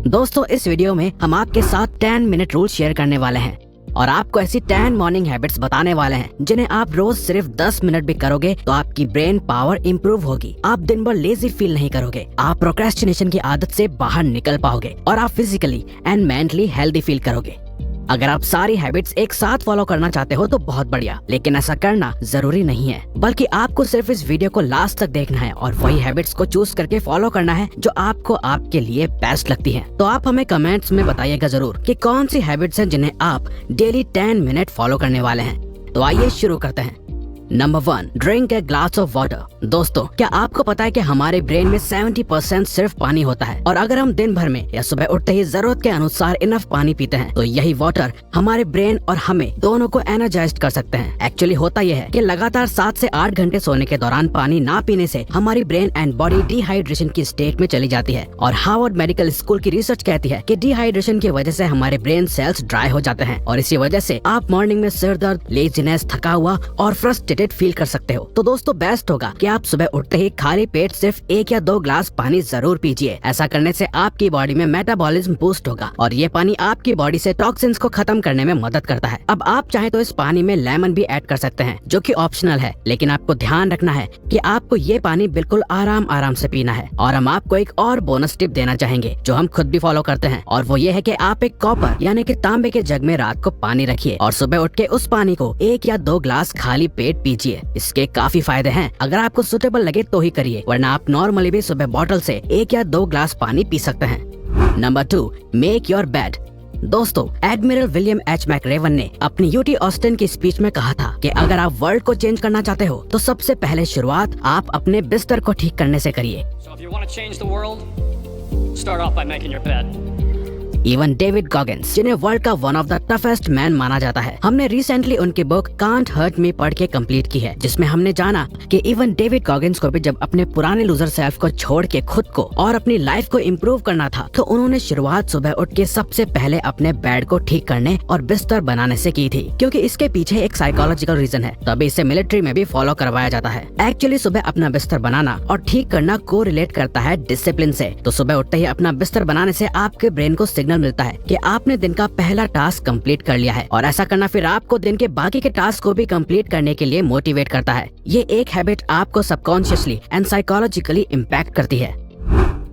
दोस्तों इस वीडियो में हम आपके साथ 10 मिनट रूल शेयर करने वाले हैं और आपको ऐसी 10 मॉर्निंग हैबिट्स बताने वाले हैं जिन्हें आप रोज सिर्फ 10 मिनट भी करोगे तो आपकी ब्रेन पावर इंप्रूव होगी। आप दिन भर लेजी फील नहीं करोगे, आप प्रोक्रेस्टिनेशन की आदत से बाहर निकल पाओगे और आप physically and mentally healthy feel करोगे। अगर आप सारी हैबिट्स एक साथ फॉलो करना चाहते हो तो बहुत बढ़िया, लेकिन ऐसा करना जरूरी नहीं है, बल्कि आपको सिर्फ इस वीडियो को लास्ट तक देखना है और वही हैबिट्स को चूज करके फॉलो करना है जो आपको आपके लिए बेस्ट लगती है। तो आप हमें कमेंट्स में बताइएगा जरूर कि कौन सी हैबिट्स हैं जिन्हें आप डेली 10 मिनट फॉलो करने वाले हैं। तो आइए शुरू करते हैं। Number 1, drink a glass of water. दोस्तों क्या आपको पता है कि हमारे ब्रेन में 70% सिर्फ पानी होता है और अगर हम दिन भर में या सुबह उठते ही जरूरत के अनुसार इनफ पानी पीते हैं तो यही वाटर हमारे ब्रेन और हमें दोनों को एनर्जाइज कर सकते हैं। एक्चुअली होता यह है कि लगातार 7 से 8 घंटे सोने के दौरान पानी ना पीने से हमारी ब्रेन एंड बॉडी डिहाइड्रेशन की स्टेट में चली जाती है और हार्वर्ड मेडिकल स्कूल की रिसर्च कहती है कि डिहाइड्रेशन की वजह से हमारे ब्रेन सेल्स ड्राई हो जाते हैं और इसी वजह से आप मॉर्निंग में सिर दर्द, लेजीनेस, थका हुआ और फ्रस्ट्रेटेड फील कर सकते हो। तो दोस्तों बेस्ट होगा कि आप सुबह उठते ही खाली पेट सिर्फ 1 या 2 ग्लास पानी जरूर पीजिए। ऐसा करने से आपकी बॉडी में मेटाबॉलिज्म बूस्ट होगा और ये पानी आपकी बॉडी से टॉक्सिन्स को खत्म करने में मदद करता है। अब आप चाहे तो इस पानी में लेमन भी ऐड कर सकते हैं जो कि ऑप्शनल है, लेकिन आपको ध्यान रखना है कि आपको ये पानी बिल्कुल आराम से पीना है। और हम आपको एक और बोनस टिप देना चाहेंगे जो हम खुद भी फॉलो करते हैं और वो ये है कि आप एक कॉपर यानी कि तांबे के जग में रात को पानी रखिए और सुबह उठ के उस पानी को 1 या 2 ग्लास खाली पेट पीजिए। इसके काफी फायदे हैं, अगर आपको सुटेबल लगे तो ही करिए, वरना आप नॉर्मली भी सुबह बॉटल से 1 या 2 ग्लास पानी पी सकते हैं। Number 2, make your bed. दोस्तों एडमिरल विलियम एच मैकरेवन ने अपनी यूटी ऑस्टिन की स्पीच में कहा था कि अगर आप वर्ल्ड को चेंज करना चाहते हो तो सबसे पहले शुरुआत आप अपने बिस्तर को ठीक करने से करिए। इवन डेविड गॉगिंस, जिन्हें वर्ल्ड का one of the toughest man माना जाता है, हमने रिसेंटली उनकी बुक कांट हर्ट मी पढ़ के कंप्लीट की है, जिसमें हमने जाना कि इवन डेविड गॉगिंस को भी जब अपने पुराने लूजर सेल्फ को छोड़ के खुद को और अपनी लाइफ को इम्प्रूव करना था तो उन्होंने शुरुआत सुबह उठ के सबसे पहले अपने बेड को ठीक करने और बिस्तर बनाने से की थी, क्योंकि इसके पीछे एक साइकोलॉजिकल रीजन है। तभी इसे मिलिट्री में भी फॉलो करवाया जाता है। एक्चुअली सुबह अपना बिस्तर बनाना और ठीक करना को रिलेट करता है डिसिप्लिन से। तो सुबह उठते ही अपना बिस्तर बनाने से आपके ब्रेन को सिग्नल मिलता है कि आपने दिन का पहला टास्क कंप्लीट कर लिया है और ऐसा करना फिर आपको दिन के बाकी के टास्क को भी कंप्लीट करने के लिए मोटिवेट करता है। ये एक हैबिट आपको सबकॉन्शियसली एंड साइकोलॉजिकली इम्पैक्ट करती है।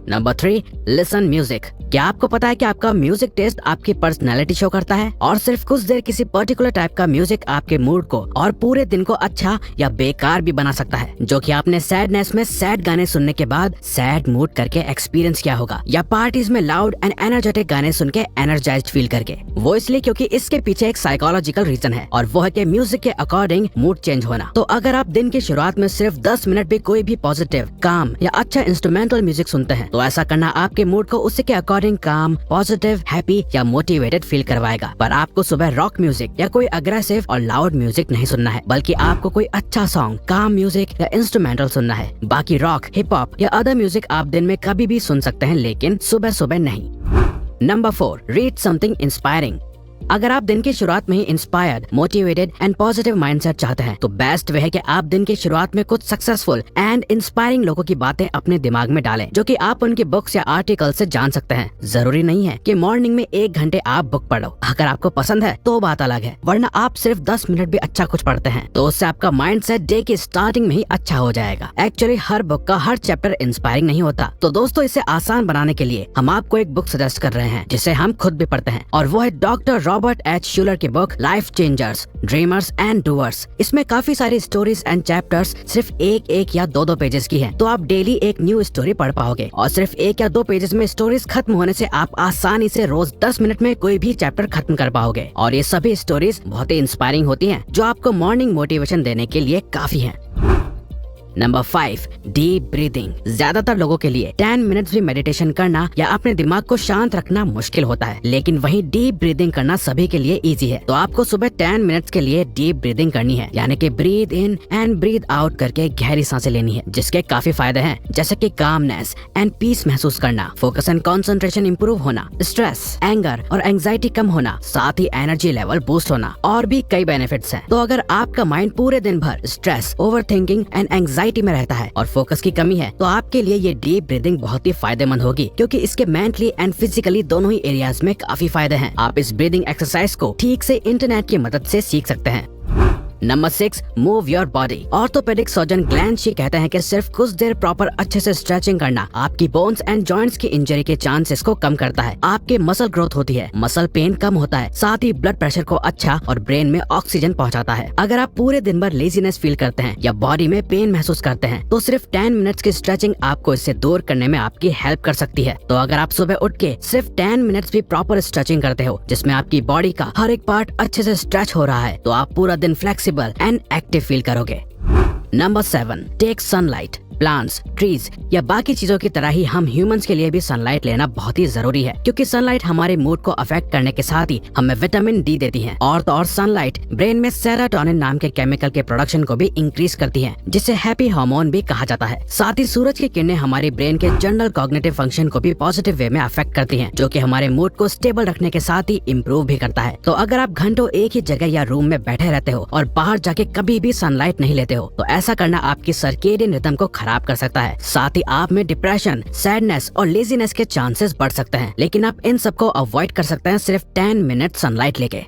Number 3, listen music. क्या आपको पता है कि आपका म्यूजिक टेस्ट आपकी पर्सनैलिटी शो करता है और सिर्फ कुछ देर किसी पर्टिकुलर टाइप का म्यूजिक आपके मूड को और पूरे दिन को अच्छा या बेकार भी बना सकता है, जो कि आपने सैडनेस में सैड गाने सुनने के बाद सैड मूड करके एक्सपीरियंस किया होगा या पार्टीज में लाउड एंड एनर्जेटिक गाने सुन के एनर्जाइज्ड फील करके। वो इसलिए क्योंकि इसके पीछे एक साइकोलॉजिकल रीजन है और वो है कि म्यूजिक के अकॉर्डिंग मूड चेंज होना। तो अगर आप दिन की शुरुआत में सिर्फ 10 मिनट भी कोई भी पॉजिटिव, काम या अच्छा इंस्ट्रूमेंटल म्यूजिक सुनते हैं तो ऐसा करना आपके मूड को उसी के अकॉर्डिंग काम, पॉजिटिव, हैप्पी या मोटिवेटेड फील करवाएगा। पर आपको सुबह रॉक म्यूजिक या कोई अग्रेसिव और लाउड म्यूजिक नहीं सुनना है, बल्कि आपको कोई अच्छा सॉन्ग, काम म्यूजिक या इंस्ट्रूमेंटल सुनना है। बाकी रॉक, हिप हॉप या अदर म्यूजिक आप दिन में कभी भी सुन सकते हैं, लेकिन सुबह सुबह नहीं। Number 4, read something inspiring. अगर आप दिन की शुरुआत में ही inspired, motivated and positive mindset चाहते हैं तो बेस्ट वे है कि आप दिन की शुरुआत में कुछ सक्सेसफुल एंड इंस्पायरिंग लोगों की बातें अपने दिमाग में डालें, जो कि आप उनकी बुक्स या आर्टिकल से जान सकते हैं। जरूरी नहीं है कि मॉर्निंग में 1 घंटे आप बुक पढ़ो, अगर आपको पसंद है तो बात अलग है, वरना आप सिर्फ 10 मिनट भी अच्छा कुछ पढ़ते हैं तो उससे आपका माइंडसेट डे की स्टार्टिंग में ही अच्छा हो जाएगा। एक्चुअली हर बुक का हर चैप्टर इंस्पायरिंग नहीं होता, तो दोस्तों इसे आसान बनाने के लिए हम आपको एक बुक सजेस्ट कर रहे हैं जिसे हम खुद भी पढ़ते हैं और वो है डॉक्टर रॉबर्ट एच शूलर की book life changers, dreamers and doers. इसमें काफी सारी स्टोरीज एंड चैप्टर्स सिर्फ 1 या 2 पेजेस की हैं, तो आप डेली एक न्यू स्टोरी पढ़ पाओगे और सिर्फ 1 या 2 पेजेस में स्टोरीज खत्म होने से आप आसानी से रोज 10 मिनट में कोई भी चैप्टर खत्म कर पाओगे और ये सभी स्टोरीज बहुत ही इंस्पायरिंग होती हैं, जो आपको मॉर्निंग मोटिवेशन देने के लिए काफी हैं। Number 5, deep breathing. ज्यादातर लोगों के लिए 10 मिनट्स भी मेडिटेशन करना या अपने दिमाग को शांत रखना मुश्किल होता है, लेकिन वहीं डीप ब्रीदिंग करना सभी के लिए इजी है। तो आपको सुबह 10 मिनट्स के लिए डीप ब्रीदिंग करनी है, यानी कि breathe in and breathe out करके गहरी सांसें लेनी है, जिसके काफी फायदे हैं, जैसे कि कामनेस एंड पीस महसूस करना, फोकस एंड कंसंट्रेशन इंप्रूव होना, स्ट्रेस, एंगर और एंजाइटी कम होना, साथ ही एनर्जी लेवल बूस्ट होना और भी कई बेनिफिट्स हैं। तो अगर आपका माइंड पूरे दिन भर stress, over thinking and anxiety anxiety में रहता है और फोकस की कमी है, तो आपके लिए ये डीप ब्रीदिंग बहुत ही फायदेमंद होगी, क्योंकि इसके मेंटली एंड फिजिकली दोनों ही एरियाज में काफी फायदे हैं। आप इस ब्रीदिंग एक्सरसाइज को ठीक से इंटरनेट की मदद से सीख सकते हैं। Number 6, move your body. Orthopaedic surgeon Glenn she कहते हैं कि सिर्फ कुछ देर प्रॉपर अच्छे से स्ट्रेचिंग करना आपकी बोन्स एंड जॉइंट्स की इंजरी के चांसेस को कम करता है। आपके मसल ग्रोथ होती है, मसल पेन कम होता है, साथ ही ब्लड प्रेशर को अच्छा और ब्रेन में ऑक्सीजन पहुंचाता है। अगर आप पूरे दिन भर लेजीनेस फील करते हैं या बॉडी में पेन महसूस करते हैं, तो सिर्फ 10 मिनट्स की स्ट्रेचिंग आपको इससे दूर करने में आपकी हेल्प कर सकती है। तो अगर आप सुबह उठ के सिर्फ 10 मिनट्स भी प्रॉपर स्ट्रेचिंग करते हो, जिसमें आपकी बॉडी का हर एक पार्ट अच्छे से स्ट्रेच हो रहा है, तो आप पूरा दिन फ्लेक्सिबल एंड एक्टिव फील करोगे। Number 7, take sunlight. Plants, trees या बाकी चीजों की तरह ही हम ह्यूमंस के लिए भी सनलाइट लेना बहुत ही जरूरी है, क्योंकि सनलाइट हमारे मूड को अफेक्ट करने के साथ ही हमें विटामिन डी देती है। और तो और सनलाइट ब्रेन में सेरोटोनिन नाम के केमिकल के प्रोडक्शन को भी इंक्रीज करती है, जिसे हैप्पी हार्मोन भी कहा जाता है। साथ ही सूरज की किरणें हमारे ब्रेन के जनरल कॉग्निटिव फंक्शन को भी पॉजिटिव वे में अफेक्ट करती है, जो कि हमारे मूड को स्टेबल रखने के साथ ही इम्प्रूव भी करता है। तो अगर आप घंटों एक ही जगह या रूम में बैठे रहते हो और बाहर जाके कभी भी सनलाइट नहीं लेते हो, तो ऐसा करना आपकी सर्केडियन रिदम को खराब कर सकता है। साथ ही आप में डिप्रेशन, सैडनेस और लेजीनेस के चांसेस बढ़ सकते हैं, लेकिन आप इन सबको अवॉइड कर सकते हैं सिर्फ 10 मिनट सनलाइट लेके।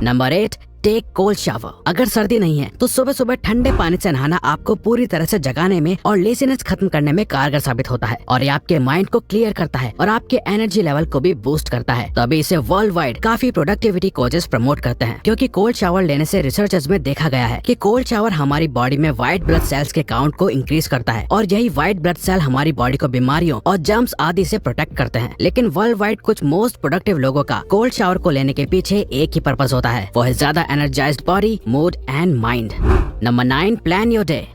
Number 8, take cold shower. अगर सर्दी नहीं है तो सुबह सुबह ठंडे पानी से नहाना आपको पूरी तरह से जगाने में और लेजीनेस खत्म करने में कारगर साबित होता है, और ये आपके माइंड को क्लियर करता है और आपके एनर्जी लेवल को भी बूस्ट करता है। तो अभी इसे वर्ल्ड वाइड काफी प्रोडक्टिविटी कोचेस प्रमोट करते हैं, क्योंकि कोल्ड शावर लेने से रिसर्चर्स में देखा गया है कि कोल्ड शावर हमारी बॉडी में व्हाइट ब्लड सेल्स के काउंट को इंक्रीज करता है, और यही व्हाइट ब्लड सेल हमारी बॉडी को बीमारियों और जर्म्स आदि से प्रोटेक्ट करते हैं। लेकिन वर्ल्ड वाइड कुछ मोस्ट प्रोडक्टिव लोगों का कोल्ड शावर को लेने के पीछे एक ही पर्पस होता है, वो है ज्यादा energised body, mood and mind. Number 9, plan your day.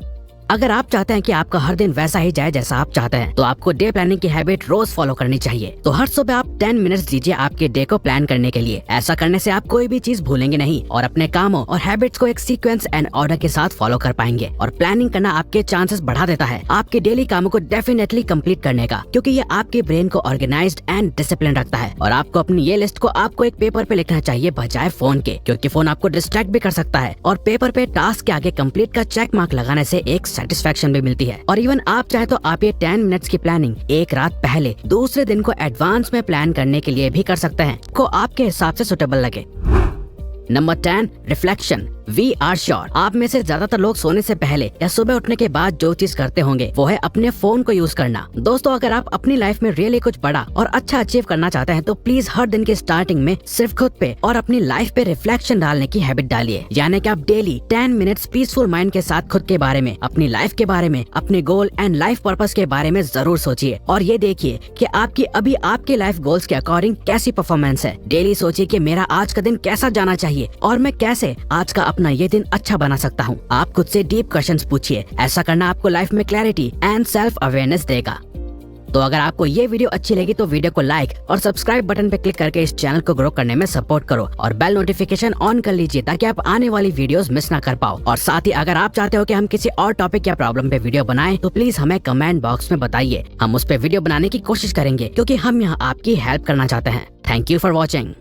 अगर आप चाहते हैं कि आपका हर दिन वैसा ही जाए जैसा आप चाहते हैं, तो आपको डे प्लानिंग की हैबिट रोज फॉलो करनी चाहिए। तो हर सुबह आप 10 मिनट्स दीजिए आपके डे को प्लान करने के लिए। ऐसा करने से आप कोई भी चीज भूलेंगे नहीं और अपने कामों और हैबिट्स को एक सीक्वेंस एंड ऑर्डर के साथ फॉलो कर पाएंगे। और प्लानिंग करना आपके चांसेस बढ़ा देता है आपके डेली कामों को डेफिनेटली कंप्लीट करने का, क्योंकि ये आपके ब्रेन को ऑर्गेनाइज्ड एंड डिसिप्लिन रखता है। और आपको अपनी ये लिस्ट को आपको एक पेपर पे लिखना चाहिए बजाय फोन के, क्योंकि फोन आपको डिस्ट्रैक्ट भी कर सकता है, और पेपर पे टास्क के आगे कंप्लीट का चेक मार्क लगाने से एक सेटिस्फेक्शन भी मिलती है। और इवन आप चाहे तो आप ये 10 मिनट्स की प्लानिंग एक रात पहले दूसरे दिन को एडवांस में प्लान करने के लिए भी कर सकते हैं, को आपके हिसाब से सुटेबल लगे। Number 10, reflection. We are sure आप में से ज्यादातर लोग सोने से पहले या सुबह उठने के बाद जो चीज करते होंगे वो है अपने फोन को यूज करना। दोस्तों, अगर आप अपनी लाइफ में रियली कुछ बड़ा और अच्छा अचीव करना चाहते हैं, तो प्लीज हर दिन की स्टार्टिंग में सिर्फ खुद पे और अपनी लाइफ पे रिफ्लेक्शन डालने की हैबिट डालिए। यानी कि आप डेली 10 मिनट्स पीसफुल माइंड के साथ खुद के बारे में, अपनी लाइफ के बारे में, अपने गोल एंड लाइफ पर्पस के बारे में जरूर सोचिए, और ये देखिए कि आपकी अभी आपके लाइफ गोल्स के अकॉर्डिंग कैसी परफॉर्मेंस है। डेली सोचिए कि मेरा आज का दिन कैसा जाना चाहिए और मैं कैसे आज का अपना ये दिन अच्छा बना सकता हूँ। आप खुद से डीप क्वेश्चंस पूछिए। ऐसा करना आपको लाइफ में क्लैरिटी एंड सेल्फ अवेयरनेस देगा। तो अगर आपको ये वीडियो अच्छी लगी तो वीडियो को लाइक और सब्सक्राइब बटन पे क्लिक करके इस चैनल को ग्रो करने में सपोर्ट करो, और बेल नोटिफिकेशन ऑन कर लीजिए ताकि आप आने वाली वीडियोस मिस ना कर पाओ। और साथ ही अगर आप चाहते हो कि हम किसी और टॉपिक या प्रॉब्लम पे वीडियो बनाएं, तो प्लीज हमें कमेंट बॉक्स में बताइए। हम उस पे वीडियो बनाने की कोशिश करेंगे, क्योंकि हम यहाँ आपकी हेल्प करना चाहते हैं। Thank you for watching.